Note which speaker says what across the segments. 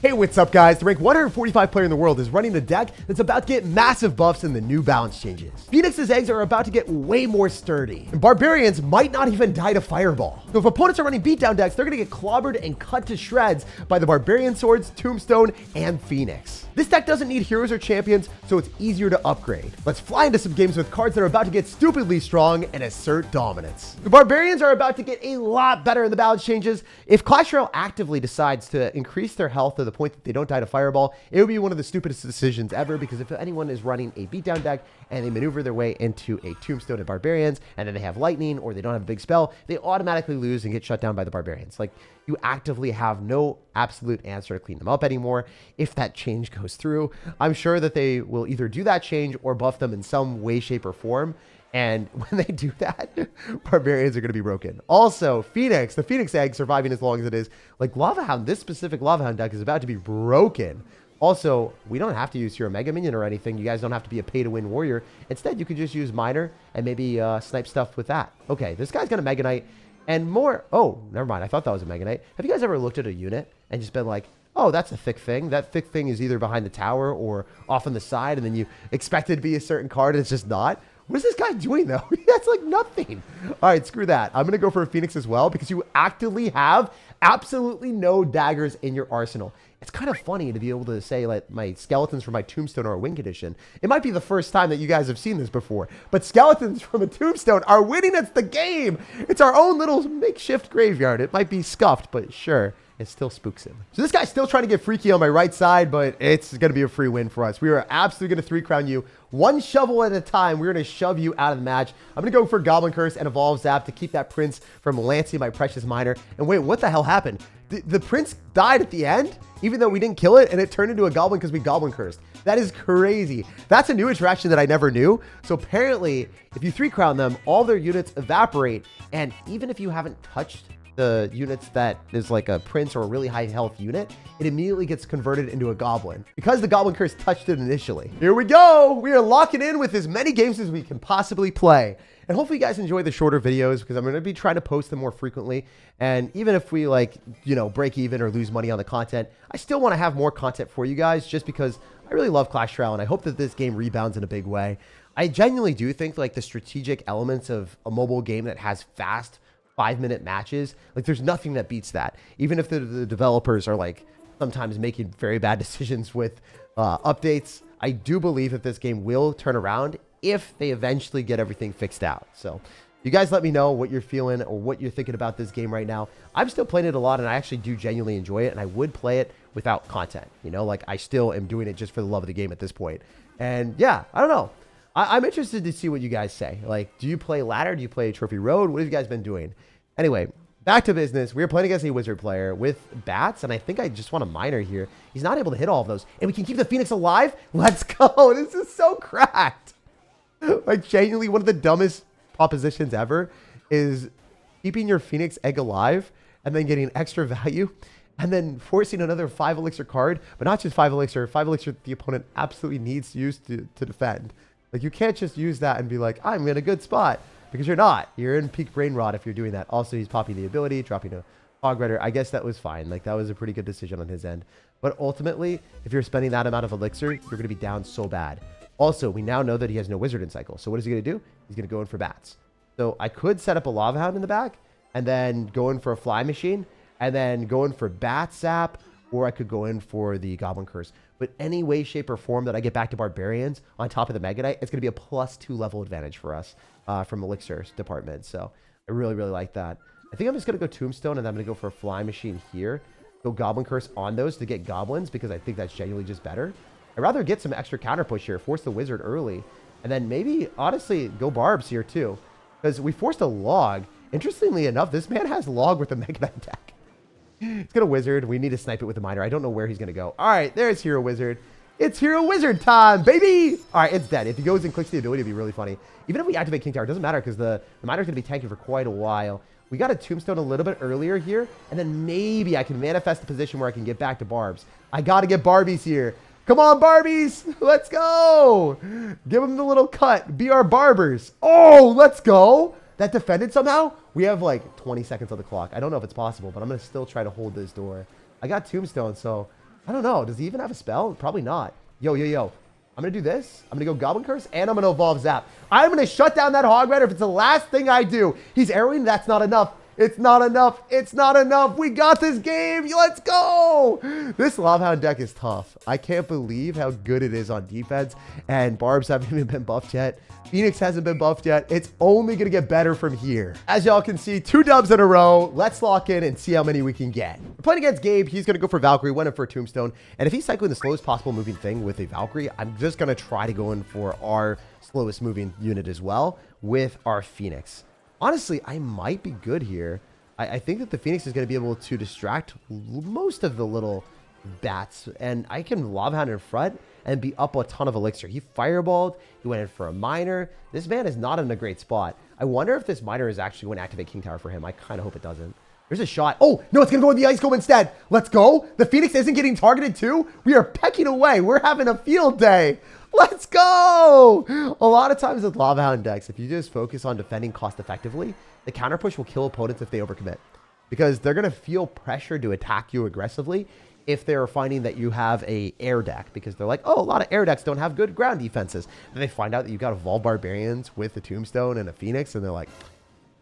Speaker 1: Hey, what's up guys? The rank 145 player in the world is running a deck that's about to get massive buffs in the new balance changes. Phoenix's eggs are about to get way more sturdy, and barbarians might not even die to fireball. So if opponents are running beatdown decks, they're gonna get clobbered and cut to shreds by the barbarian swords, tombstone, and phoenix. This deck doesn't need heroes or champions, so it's easier to upgrade. Let's fly into some games with cards that are about to get stupidly strong and assert dominance. The barbarians are about to get a lot better in the balance changes. If Clash Royale actively decides to increase their health to the point that they don't die to fireball, it would be one of the stupidest decisions ever, because if anyone is running a beatdown deck and they maneuver their way into a tombstone and barbarians, and then they have lightning or they don't have a big spell, they automatically lose and get shut down by the barbarians. Like, you actively have no absolute answer to clean them up anymore. If that change goes through, I'm sure that they will either do that change or buff them in some way, shape, or form. And when they do that, barbarians are going to be broken. Also, Phoenix, the Phoenix egg surviving as long as it is, like Lava Hound, this specific Lava Hound deck is about to be broken. Also, we don't have to use your Mega Minion or anything. You guys don't have to be a pay-to-win warrior. Instead, you could just use Miner and maybe snipe stuff with that. Okay, this guy's going to Mega Knight and more. Oh, never mind. I thought that was a Mega Knight. Have you guys ever looked at a unit and just been like, oh, that's a thick thing. That thick thing is either behind the tower or off on the side, and then you expect it to be a certain card and it's just not? What is this guy doing, though? That's like nothing. All right, screw that. I'm going to go for a Phoenix as well, because you actively have absolutely no daggers in your arsenal. It's kind of funny to be able to say, like, my skeletons from my tombstone are a win condition. It might be the first time that you guys have seen this before, but skeletons from a tombstone are winning us the game. It's our own little makeshift graveyard. It might be scuffed, but sure. It still spooks him. So this guy's still trying to get freaky on my right side, but it's going to be a free win for us. We are absolutely going to 3-crown you one shovel at a time. We're going to shove you out of the match. I'm going to go for Goblin Curse and Evolve Zap to keep that Prince from lancing my precious miner. And wait, what the hell happened? The Prince died at the end, even though we didn't kill it, and it turned into a Goblin because we Goblin Cursed. That is crazy. That's a new interaction that I never knew. So apparently, if you 3-crown them, all their units evaporate, and even if you haven't touched the units that is like a Prince or a really high health unit, it immediately gets converted into a Goblin because the Goblin Curse touched it initially. Here we go. We are locking in with as many games as we can possibly play. And hopefully you guys enjoy the shorter videos, because I'm going to be trying to post them more frequently. And even if we, like, you know, break even or lose money on the content, I still want to have more content for you guys, just because I really love Clash Royale and I hope that this game rebounds in a big way. I genuinely do think, like, the strategic elements of a mobile game that has fast 5-minute matches, like, there's nothing that beats that. Even if the developers are, like, sometimes making very bad decisions with updates, I do believe that this game will turn around if they eventually get everything fixed out. So you guys let me know what you're feeling or what you're thinking about this game right now. I'm still playing it a lot, and I actually do genuinely enjoy it, and I would play it without content. You know, like, I still am doing it just for the love of the game at this point. And yeah, I don't know. I'm interested to see what you guys say. Like, do you play ladder? Do you play Trophy Road? What have you guys been doing? Anyway, back to business. We're playing against a wizard player with bats, and I think I just want a miner here. He's not able to hit all of those, and we can keep the Phoenix alive. Let's go. This is so cracked. Like, genuinely, one of the dumbest propositions ever is keeping your Phoenix egg alive and then getting extra value and then forcing another 5 elixir card, but not just 5 elixir that the opponent absolutely needs to use to defend. Like, you can't just use that and be like, I'm in a good spot, because you're not. You're in peak brain rot if you're doing that. Also, he's popping the ability, dropping a Hog Rider. I guess that was fine. Like, that was a pretty good decision on his end. But ultimately, if you're spending that amount of elixir, you're going to be down so bad. Also, we now know that he has no wizard in cycle. So what is he going to do? He's going to go in for bats. So I could set up a Lava Hound in the back and then go in for a Fly Machine and then go in for Bat Zap, or I could go in for the Goblin Curse. But any way, shape, or form that I get back to Barbarians on top of the Mega Knight, it's going to be a +2 level advantage for us from Elixir's department. So I really, really like that. I think I'm just going to go Tombstone, and then I'm going to go for a Fly Machine here. Go Goblin Curse on those to get Goblins, because I think that's genuinely just better. I'd rather get some extra counterpush here, force the Wizard early, and then maybe, honestly, go Barbs here too. Because we forced a Log. Interestingly enough, this man has Log with the Mega Knight deck. It's going to Wizard. We need to snipe it with the Miner. I don't know where he's going to go. All right, there's Hero Wizard. It's Hero Wizard time, baby! All right, it's dead. If he goes and clicks the ability, it'd be really funny. Even if we activate King Tower, it doesn't matter, because the Miner's going to be tanking for quite a while. We got a Tombstone a little bit earlier here, and then maybe I can manifest a position where I can get back to Barbs. I got to get Barbies here. Come on, Barbies. Let's go. Give them the little cut. Be our barbers. Oh, let's go. That defended somehow. We have like 20 seconds on the clock. I don't know if it's possible, but I'm going to still try to hold this door. I got Tombstone, so I don't know. Does he even have a spell? Probably not. Yo, yo, yo. I'm going to do this. I'm going to go Goblin Curse, and I'm going to evolve Zap. I'm going to shut down that Hog Rider if it's the last thing I do. He's arrowing. That's not enough. It's not enough. It's not enough. We got this game. Let's go. This Lava Hound deck is tough. I can't believe how good it is on defense, and Barbs haven't even been buffed yet. Phoenix hasn't been buffed yet. It's only going to get better from here. As y'all can see, 2 dubs in a row. Let's lock in and see how many we can get. We're playing against Gabe. He's going to go for Valkyrie, went in for a Tombstone. And if he's cycling the slowest possible moving thing with a Valkyrie, I'm just going to try to go in for our slowest moving unit as well with our Phoenix. Honestly, I might be good here. I think that the Phoenix is going to be able to distract most of the little bats. And I can Lava Hound in front and be up a ton of elixir. He fireballed. He went in for a miner. This man is not in a great spot. I wonder if this miner is actually going to activate King Tower for him. I kind of hope it doesn't. There's a shot. Oh, no, it's going to go with the Ice Golem instead. Let's go. The Phoenix isn't getting targeted too. We are pecking away. We're having a field day. Let's go. A lot of times with Lava Hound decks, if you just focus on defending cost effectively, the counter push will kill opponents if they overcommit, because they're going to feel pressure to attack you aggressively if they're finding that you have a air deck, because they're like, oh, a lot of air decks don't have good ground defenses. And they find out that you've got Evolved Barbarians with a Tombstone and a Phoenix, and they're like,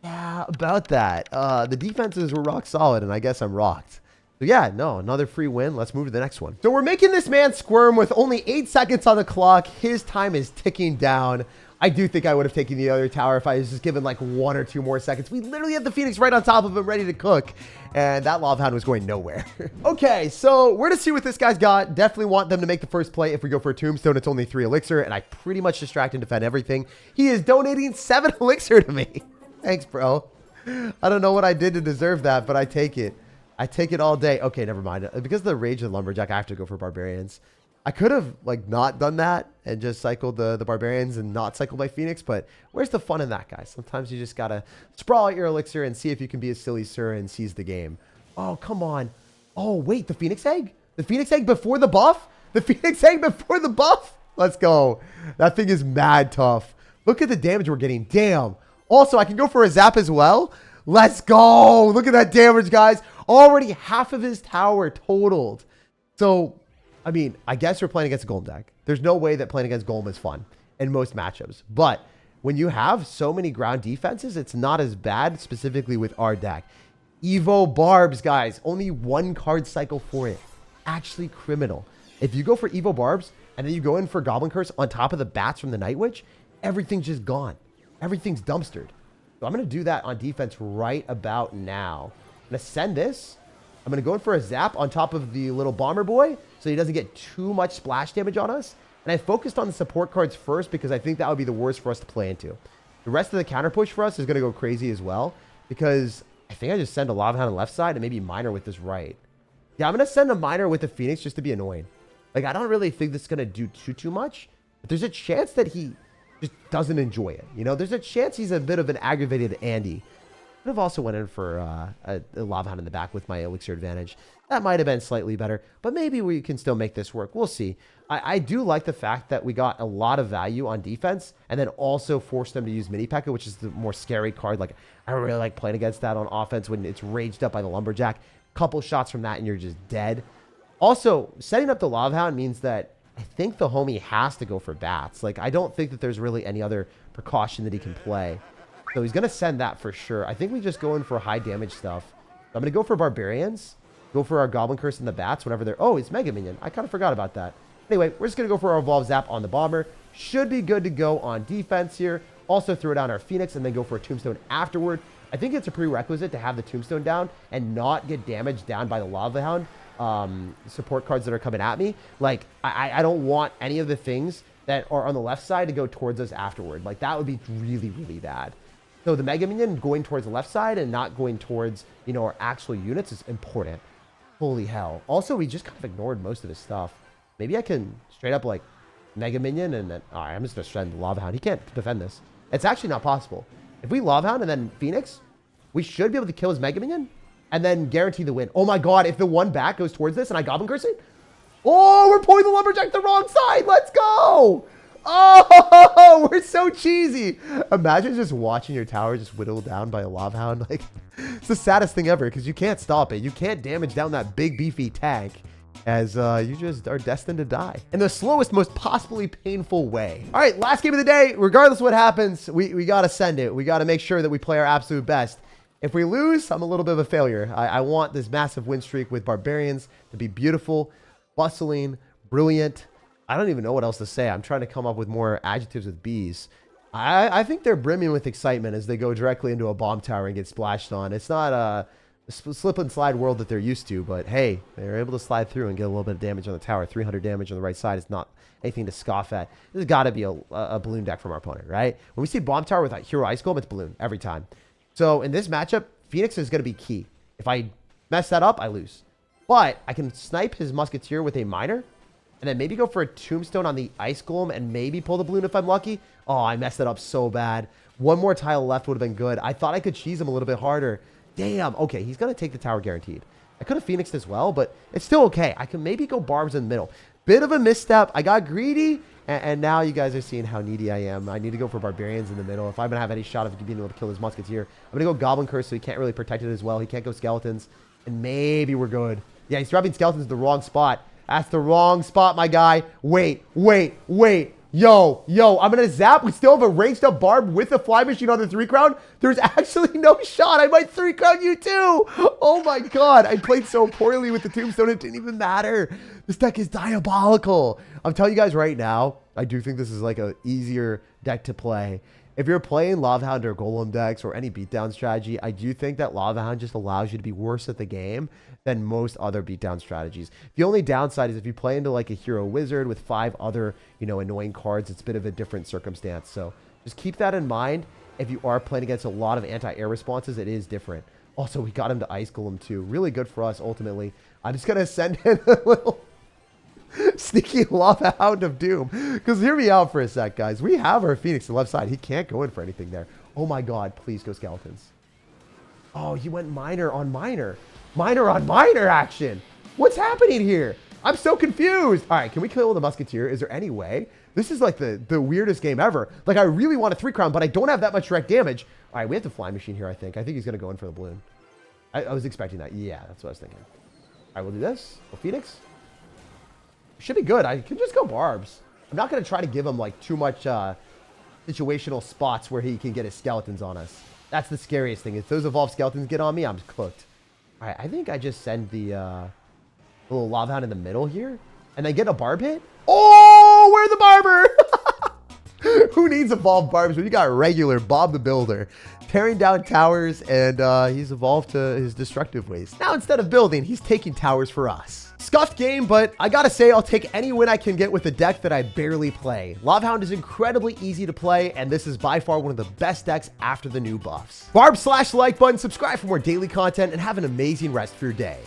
Speaker 1: yeah, about that. The defenses were rock solid, and I guess I'm rocked. So yeah, no, another free win. Let's move to the next one. So we're making this man squirm with only 8 seconds on the clock. His time is ticking down. I do think I would have taken the other tower if I was just given like 1 or 2 more seconds. We literally had the Phoenix right on top of him ready to cook, and that Lava Hound was going nowhere. Okay, so we're to see what this guy's got. Definitely want them to make the first play. If we go for a Tombstone, it's only 3 elixir, and I pretty much distract and defend everything. He is donating 7 elixir to me. Thanks, bro. I don't know what I did to deserve that, but I take it. I take it all day. Okay, never mind. Because of the Rage of the Lumberjack, I have to go for Barbarians. I could have like not done that and just cycled the Barbarians and not cycled my Phoenix, but where's the fun in that, guys? Sometimes you just gotta sprawl out your elixir and see if you can be a silly sir and seize the game. Oh, come on. Oh, wait, the Phoenix Egg? The Phoenix Egg before the buff? The Phoenix Egg before the buff? Let's go. That thing is mad tough. Look at the damage we're getting. Damn. Also, I can go for a zap as well. Let's go. Look at that damage, guys. Already half of his tower totaled. So, I mean, I guess we're playing against a Golem deck. There's no way that playing against Golem is fun in most matchups. But when you have so many ground defenses, it's not as bad, specifically with our deck. Evo Barbs, guys. Only 1 card cycle for it. Actually criminal. If you go for Evo Barbs and then you go in for Goblin Curse on top of the bats from the Night Witch, everything's just gone. Everything's dumpstered. So I'm going to do that on defense right about now. I'm going to send this. I'm going to go in for a zap on top of the little bomber boy so he doesn't get too much splash damage on us. And I focused on the support cards first because I think that would be the worst for us to play into. The rest of the counter push for us is going to go crazy as well, because I think I just send a Lava Hound on the left side and maybe Miner with this right. Yeah, I'm going to send a Miner with the Phoenix just to be annoying. Like, I don't really think this is going to do too much, but there's a chance that he just doesn't enjoy it. You know, there's a chance he's a bit of an aggravated Andy. Could have also went in for a Lava Hound in the back with my elixir advantage. That might have been slightly better, but maybe we can still make this work. We'll see. I do like the fact that we got a lot of value on defense and then also forced them to use Mini P.E.K.K.A, which is the more scary card. Like, I don't really like playing against that on offense when it's raged up by the Lumberjack. Couple shots from that and you're just dead. Also, setting up the Lava Hound means that I think the homie has to go for bats. Like, I don't think that there's really any other precaution that he can play. So he's going to send that for sure. I think we just go in for high damage stuff. I'm going to go for Barbarians. Go for our Goblin Curse and the bats whenever they're... Oh, it's Mega Minion. I kind of forgot about that. Anyway, we're just going to go for our Evolve Zap on the Bomber. Should be good to go on defense here. Also throw down our Phoenix and then go for a Tombstone afterward. I think it's a prerequisite to have the Tombstone down and not get damaged down by the Lava Hound support cards that are coming at me. Like, I don't want any of the things that are on the left side to go towards us afterward. Like, that would be really, really bad. So the Mega Minion going towards the left side and not going towards, you know, our actual units is important. Holy hell. Also, we just kind of ignored most of his stuff. Maybe I can straight up, like, Mega Minion and then... Alright, I'm just going to send the Lava Hound. He can't defend this. It's actually not possible. If we Lava Hound and then Phoenix, we should be able to kill his Mega Minion and then guarantee the win. Oh my god, if the one back goes towards this and I Goblin Curse it... Oh, we're pulling the Lumberjack the wrong side! Let's go! Oh, we're so cheesy. Imagine just watching your tower just whittled down by a Lava Hound. Like, it's the saddest thing ever because you can't stop it. You can't damage down that big beefy tank. as you just are destined to die in the slowest, most possibly painful way. All right, last game of the day. Regardless of what happens, we got to send it. We got to make sure that we play our absolute best. If we lose, I'm a little bit of a failure. I want this massive win streak with Barbarians to be beautiful, bustling, brilliant. I don't even know what else to say. I'm trying to come up with more adjectives with B's. I think they're brimming with excitement as they go directly into a bomb tower and get splashed on. It's not a slip and slide world that they're used to, but hey, they're able to slide through and get a little bit of damage on the tower. 300 damage on the right side is not anything to scoff at. This has got to be a balloon deck from our opponent, right? When we see bomb tower with a hero ice golem, it's balloon every time. So in this matchup, Phoenix is going to be key. If I mess that up, I lose. But I can snipe his musketeer with a miner, and then maybe go for a tombstone on the ice golem and maybe pull the balloon if I'm lucky. Oh, I messed it up so bad. One more tile left would have been good. I thought I could cheese him a little bit harder. Damn. Okay, he's going to take the tower guaranteed. I could have Phoenixed as well, but it's still okay. I can maybe go barbs in the middle. Bit of a misstep. I got greedy, and now you guys are seeing how needy I am. I need to go for Barbarians in the middle. If I'm going to have any shot of being able to kill his musketeer, I'm going to go Goblin Curse so he can't really protect it as well. He can't go Skeletons, and maybe we're good. Yeah, he's dropping Skeletons in the wrong spot. That's the wrong spot, my guy. Wait. Yo, I'm going to zap. We still have a ranged up barb with a fly machine on the 3-crown. There's actually no shot. I might 3-crown you too. Oh my God. I played so poorly with the tombstone. It didn't even matter. This deck is diabolical. I'm telling you guys right now, I do think this is like a easier deck to play. If you're playing Lava Hound or Golem decks or any beatdown strategy, I do think that Lava Hound just allows you to be worse at the game than most other beatdown strategies. The only downside is if you play into like a hero wizard with 5 other, annoying cards, it's a bit of a different circumstance. So just keep that in mind. If you are playing against a lot of anti-air responses, it is different. Also, we got him to Ice Golem too. Really good for us ultimately. I'm just going to send in a little sneaky Lava Hound of Doom. Because hear me out for a sec, guys. We have our Phoenix on the left side. He can't go in for anything there. Oh my God, please go Skeletons. Oh, he went miner on miner. Miner on miner action. What's happening here? I'm so confused. All right, can we kill the musketeer? Is there any way? This is like the weirdest game ever. Like, I really want a 3-crown, but I don't have that much direct damage. All right, we have the fly machine here, I think. I think he's going to go in for the balloon. I was expecting that. Yeah, that's what I was thinking. All right, we'll do this. We'll Phoenix. Should be good. I can just go barbs. I'm not going to try to give him, like, too much situational spots where he can get his skeletons on us. That's the scariest thing. If those evolved skeletons get on me, I'm cooked. All right, I think I just send the little Lava Hound in the middle here. And then get a barb hit. Oh, we're the barber. Who needs evolved barbs when you got regular Bob the Builder tearing down towers, and he's evolved to his destructive ways. Now, instead of building, he's taking towers for us. Scuffed game, but I gotta say, I'll take any win I can get with a deck that I barely play. Lava Hound is incredibly easy to play, and this is by far one of the best decks after the new buffs. Barb/like button, subscribe for more daily content, and have an amazing rest of your day.